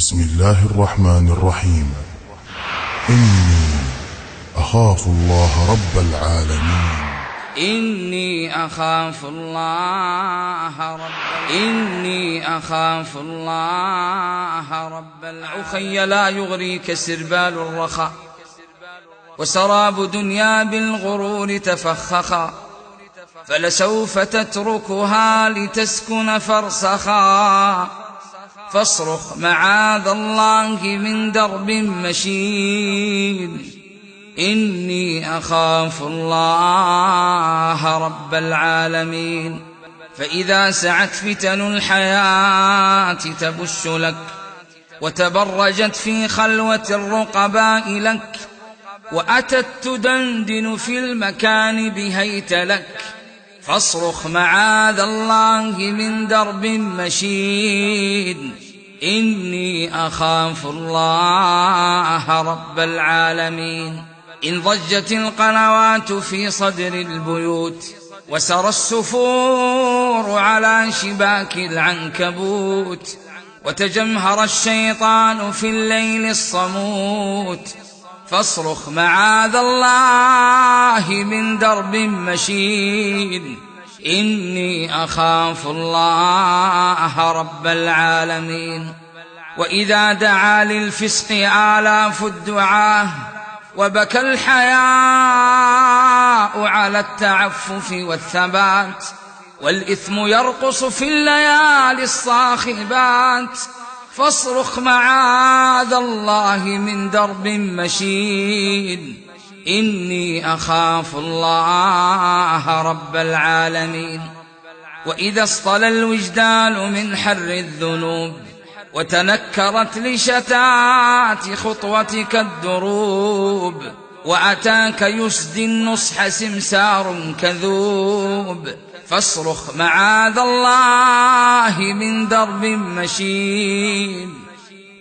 بسم الله الرحمن الرحيم. إني أخاف الله رب العالمين. إني أخاف الله رب أخي لا يغريك سربال الرخاء، وسراب دنيا بالغرور تفخخا، فلسوف تتركها لتسكن فرسخا، فاصرخ معاذ الله من درب مشين. إني أخاف الله رب العالمين. فإذا سعت فتن الحياة تبش لك، وتبرجت في خلوة الرقباء لك، وأتت تدندن في المكان بهيت لك، فاصرخ معاذ الله من درب مشين. إني أخاف الله رب العالمين. إن ضجت القنوات في صدر البيوت، وسرى السفور على شباك العنكبوت، وتجمهر الشيطان في الليل الصموت، فاصرخ معاذ الله من درب مشين. إني أخاف الله رب العالمين. وإذا دعا للفسق آلاف الدعاة، وبكى الحياء على التعفف والثبات، والإثم يرقص في الليالي الصاخبات، فاصرخ معاذ الله من درب مشين. إني أخاف الله رب العالمين. وإذا اصطلى الوجدان من حر الذنوب، وتنكرت لشتات خطوتك الدروب، وأتاك يسدي النصح سمسار كذوب، فاصرخ معاذ الله من درب مشين.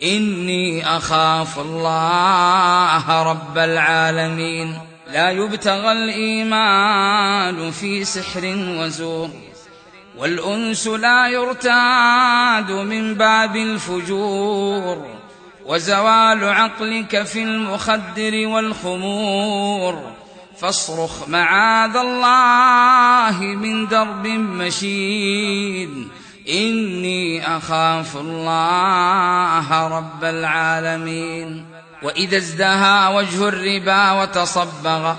إني أخاف الله رب العالمين. لا يبتغى الإيمان في سحر وزور، والأنس لا يرتاد من باب الفجور، وزوال عقلك في المخدر والخمور، فاصرخ معاذ الله من درب مشين. إني أخاف الله رب العالمين. وإذا ازدهى وجه الربا وتصبغ،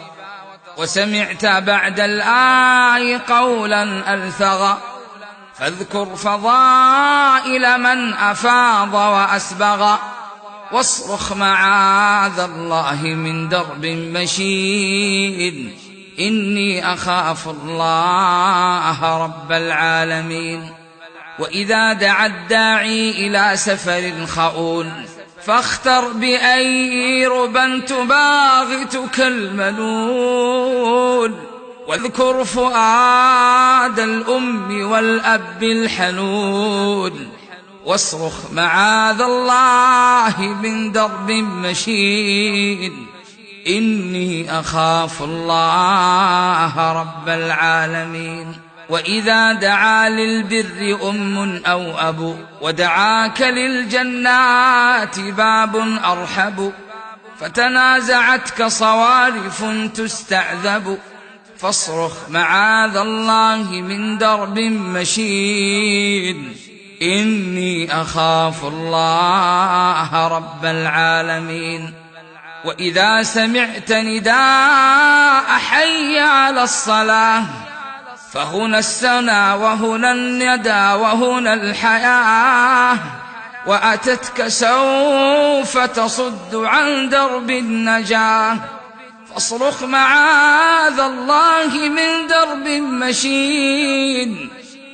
وسمعت بعد الآي قولا ألثغ، فاذكر فضائل من أفاض وأسبغ، واصرخ معاذ الله من درب مشين. إني أخاف الله رب العالمين. وإذا دعا الداعي إلى سفر خؤون، فاختر بأي ربا تباغتك الملول، واذكر فؤاد الأم والأب الحنون، واصرخ معاذ الله من درب مشين. إني أخاف الله رب العالمين. وإذا دعا للبر أم أو أبو، ودعاك للجنات باب أرحب، فتنازعتك صوارف تستعذب، فاصرخ معاذ الله من درب مشين. إني أخاف الله رب العالمين. وإذا سمعت نداء حي على الصلاة، فهنا السنا وهنا الندى وهنا الحياة، وأتتك سوف تصد عن درب النجاة، فاصرخ معاذ الله من درب مشين.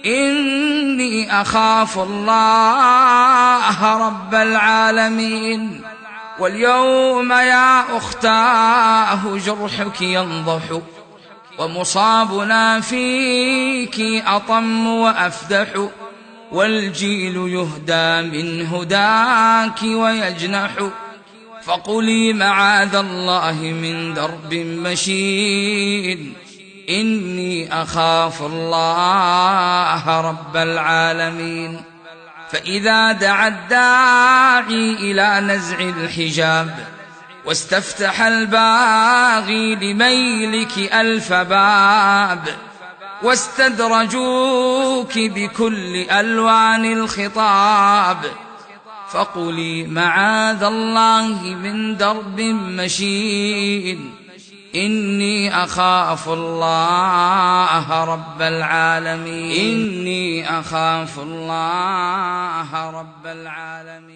إني أخاف الله رب العالمين. واليوم يا أختاه جرحك ينضح، ومصابنا فيك أطم وأفدح، والجيل يهدى من هداك ويجنح، فقلي معاذ الله من درب مشين. إني أخاف الله رب العالمين. فإذا دعا الداعي إلى نزع الحجاب واستفتح الباغي لميلك ألف باب واستدرجوك بكل ألوان الخطاب، فقولي معاذ الله من درب مشين، إني أخاف الله رب العالمين، إني أخاف الله رب العالمين.